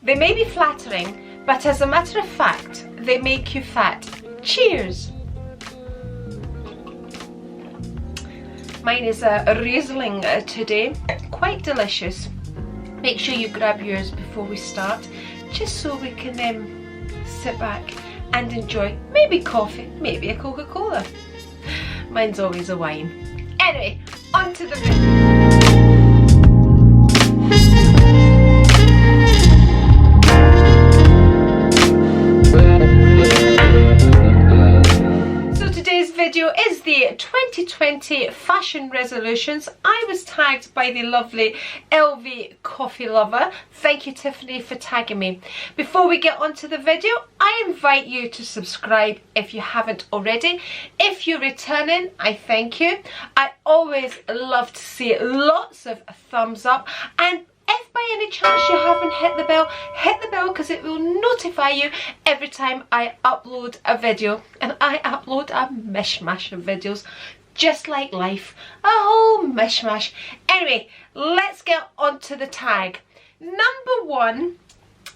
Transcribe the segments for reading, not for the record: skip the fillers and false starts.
They may be flattering, but as a matter of fact, they make you fat. Cheers! Mine is a Riesling today, quite delicious. Make sure you grab yours before we start, just so we can sit back and enjoy maybe coffee, maybe a Coca-Cola. Mine's always a wine. Anyway, on to the video. Video is the 2020 Fashion Resolutions. I was tagged by the lovely LVCoffeeLver. Thank you, Tiffany, for tagging me. Before we get on to the video, I invite you to subscribe if you haven't already. If you're returning, I thank you. I always love to see lots of thumbs up, and if by any chance you haven't hit the bell because it will notify you every time I upload a video. And I upload a mishmash of videos, just like life, a whole mishmash. Anyway, let's get on to the tag. Number one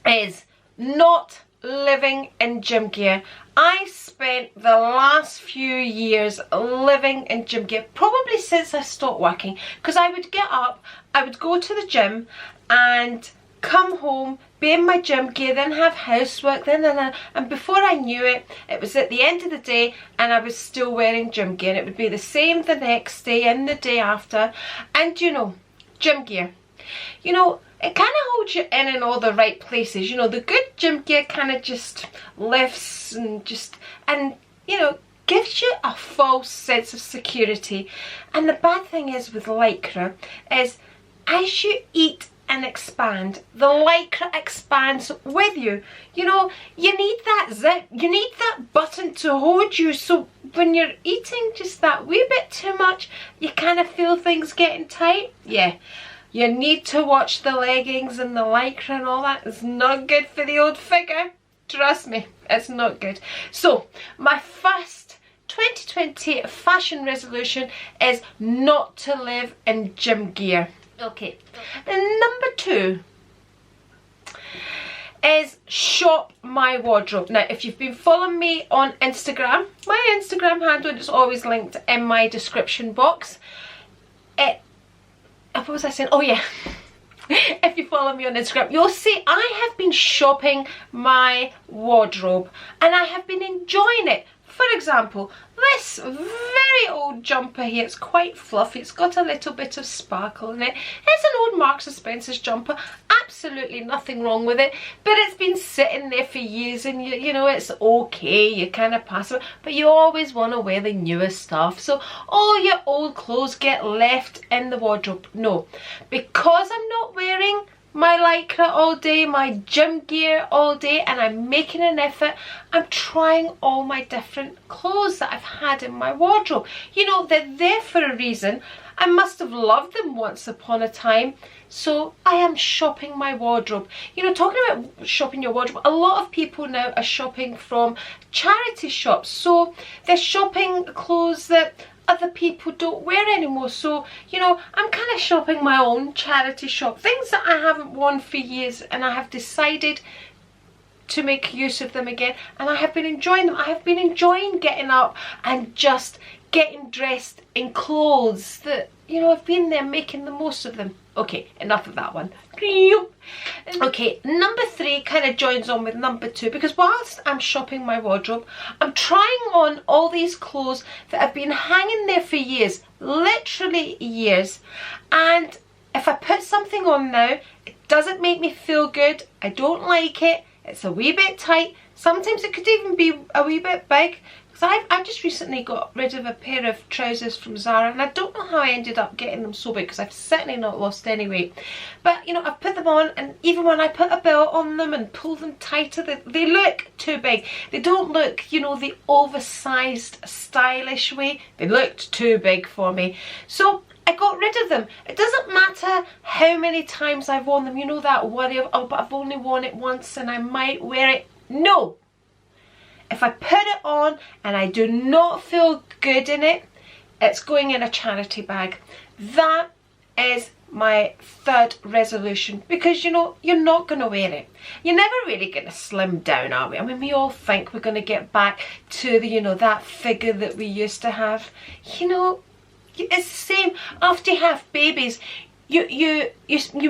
is not living in gym gear. I spent the last few years living in gym gear, probably since I stopped working, because I would get up, I would go to the gym and come home, be in my gym gear, then have housework, and before I knew it, it was at the end of the day and I was still wearing gym gear. It would be the same the next day and the day after. And you know, gym gear, you know, it kind of holds you in all the right places. You know, the good gym gear kind of just lifts and you know, gives you a false sense of security. And the bad thing is with Lycra is as you eat and expand, the Lycra expands with you. You know, you need that zip, you need that button to hold you, so when you're eating just that wee bit too much, you kind of feel things getting tight. Yeah. You need to watch the leggings and the Lycra and all that. It's not good for the old figure. Trust me, it's not good. So, my first 2020 fashion resolution is not to live in gym gear. Okay. And number two is shop my wardrobe. Now, if you've been following me on Instagram, my Instagram handle is always linked in my description box. What was I saying? Oh yeah, if you follow me on Instagram, you'll see I have been shopping my wardrobe and I have been enjoying it. For example, this very old jumper here, it's quite fluffy, it's got a little bit of sparkle in it. It's an old Marks and Spencer's jumper, absolutely nothing wrong with it, but it's been sitting there for years and you know, it's okay, you kind of pass it, but you always want to wear the newest stuff, so all your old clothes get left in the wardrobe. No, because I'm not wearing my Lycra all day, my gym gear all day, and I'm making an effort, I'm trying all my different clothes that I've had in my wardrobe. You know, they're there for a reason. I must have loved them once upon a time, so I am shopping my wardrobe. You know, talking about shopping your wardrobe, a lot of people now are shopping from charity shops, so they're shopping clothes that other people don't wear anymore. So, you know, I'm kind of shopping my own charity shop, things that I haven't worn for years, and I have decided to make use of them again, and I have been enjoying them. I have been enjoying getting up and just getting dressed in clothes that, you know, I've been there making the most of them. Okay, enough of that one. Okay, number three kind of joins on with number two, because whilst I'm shopping my wardrobe, I'm trying on all these clothes that have been hanging there for years, literally years, and if I put something on now, it doesn't make me feel good, I don't like it, it's a wee bit tight, sometimes it could even be a wee bit big. I've just recently got rid of a pair of trousers from Zara, and I don't know how I ended up getting them so big, because I've certainly not lost any weight. But, you know, I've put them on, and even when I put a belt on them and pull them tighter, they look too big. They don't look, you know, the oversized, stylish way. They looked too big for me. So I got rid of them. It doesn't matter how many times I've worn them. You know that worry of, oh, but I've only worn it once and I might wear it. No. If I put it on and I do not feel good in it, it's going in a charity bag. That is my third resolution, because you know, you're not going to wear it. You're never really going to slim down, are we? I mean, we all think we're going to get back to the, you know, that figure that we used to have. You know, it's the same after you have babies. You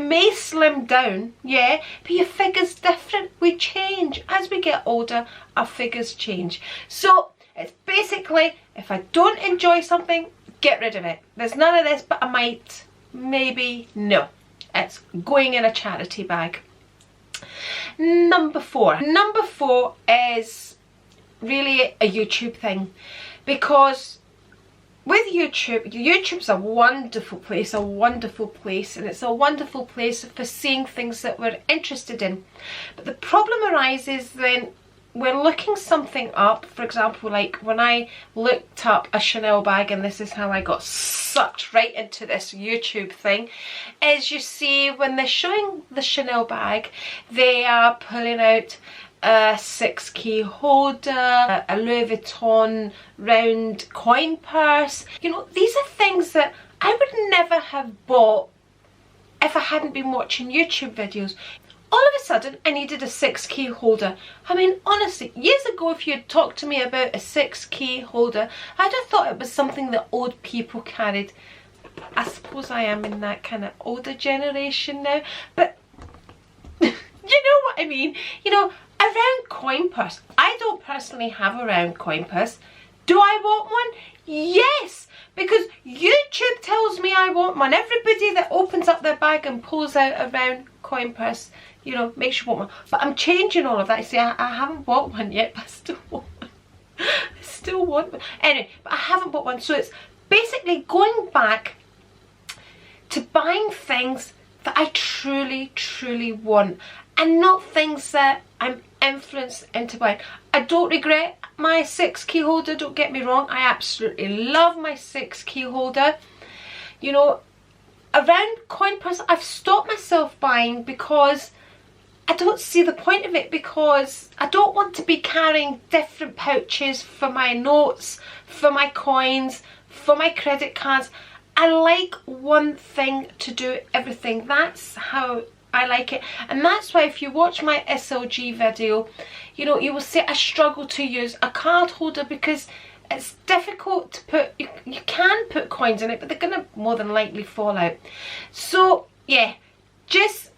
may slim down, yeah, but your figure's different. We change as we get older. Our figures change. So it's basically, if I don't enjoy something, get rid of it. There's none of this, but I might, maybe, no. It's going in a charity bag. Number 4. Number 4 is really a YouTube thing, because with YouTube's a wonderful place, and it's a wonderful place for seeing things that we're interested in. But the problem arises then we're looking something up. For example, like when I looked up a Chanel bag, and this is how I got sucked right into this YouTube thing, is you see when they're showing the Chanel bag, they are pulling out a 6-key holder, a Louis Vuitton round coin purse. You know, these are things that I would never have bought if I hadn't been watching YouTube videos. All of a sudden, I needed a 6-key holder. I mean, honestly, years ago, if you had talked to me about a 6-key holder, I'd have thought it was something that old people carried. I suppose I am in that kind of older generation now, but you know what I mean? You know, a round coin purse. I don't personally have a round coin purse. Do I want one? Yes, because YouTube tells me I want one. Everybody that opens up their bag and pulls out a round coin purse, you know, makes you want one. But I'm changing all of that. You see, I haven't bought one yet, but I still want one. I still want one. Anyway, but I haven't bought one. So it's basically going back to buying things that I truly, truly want, and not things that I'm influenced into buying. I don't regret my 6-key holder, don't get me wrong. I absolutely love my 6-key holder. You know, a round coin purse I've stopped myself buying because I don't see the point of it, because I don't want to be carrying different pouches for my notes, for my coins, for my credit cards. I like one thing to do everything. That's how I like it. And that's why if you watch my SLG video, you know, you will see I struggle to use a card holder, because it's difficult to put, you can put coins in it, but they're going to more than likely fall out. So yeah, just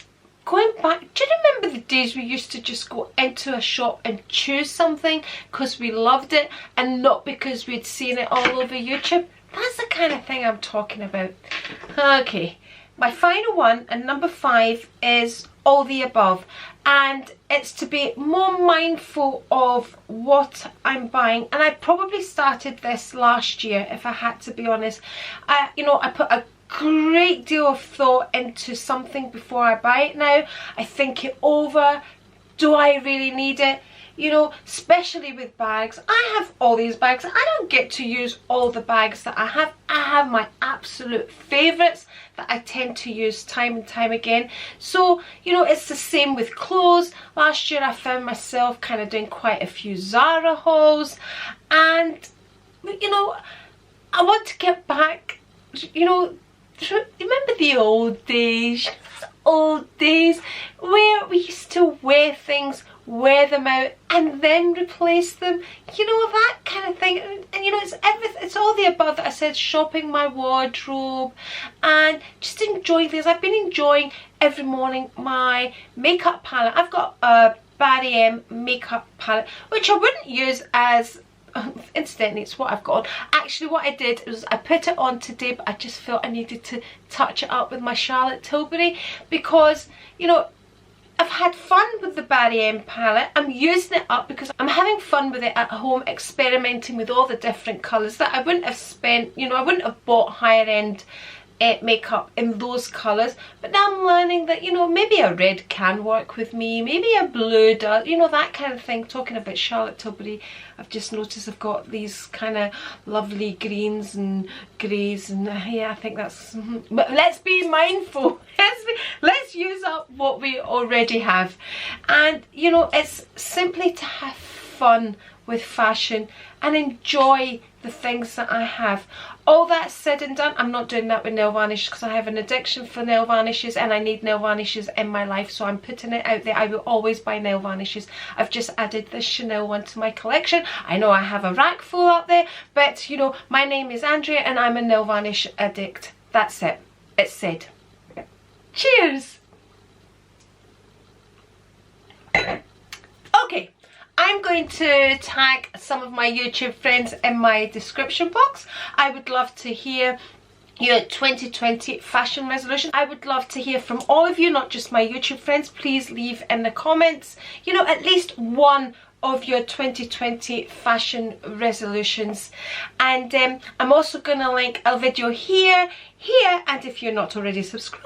going back, do you remember the days we used to just go into a shop and choose something because we loved it and not because we'd seen it all over YouTube? That's the kind of thing I'm talking about. Okay, my final one, and number 5, is all the above. And it's to be more mindful of what I'm buying. And I probably started this last year, if I had to be honest. You know, I put a great deal of thought into something before I buy it now. I think it over. Do I really need it? You know, especially with bags. I have all these bags. I don't get to use all the bags that I have. I have my absolute favourites that I tend to use time and time again. So, you know, it's the same with clothes. Last year I found myself kind of doing quite a few Zara hauls. And, you know, I want to get back, you know, remember the old days? Old days where we used to wear things, wear them out, and then replace them, you know, that kind of thing. And you know, it's everything, it's all the above that I said. Shopping my wardrobe and just enjoying things. I've been enjoying every morning my makeup palette. I've got a Barry M makeup palette, which I wouldn't use as incidentally, it's what I've got on. Actually, what I did was I put it on today, but I just felt I needed to touch it up with my Charlotte Tilbury, because, you know, I've had fun with the Barry M palette. I'm using it up because I'm having fun with it at home, experimenting with all the different colours that I wouldn't have spent, you know, I wouldn't have bought higher end makeup in those colours. But now I'm learning that, you know, maybe a red can work with me, maybe a blue does, you know, that kind of thing. Talking about Charlotte Tilbury, I've just noticed I've got these kind of lovely greens and greys, and yeah, I think that's, but let's be mindful. Let's use up what we already have. And you know, it's simply to have fun with fashion and enjoy the things that I have. All that said and done, I'm not doing that with nail varnish because I have an addiction for nail varnishes and I need nail varnishes in my life, so I'm putting it out there. I will always buy nail varnishes. I've just added this Chanel one to my collection. I know I have a rack full out there, but you know, my name is Andrea and I'm a nail varnish addict. That's it. It's said. Cheers! Okay, I'm going to tag some of my YouTube friends in my description box. I would love to hear your 2020 fashion resolution. I would love to hear from all of you, not just my YouTube friends. Please leave in the comments, you know, at least one of your 2020 fashion resolutions. And I'm also gonna link a video here, and if you're not already subscribed,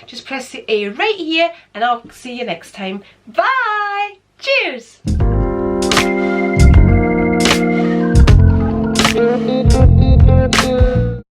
just press the A right here, and I'll see you next time. Bye! Cheers!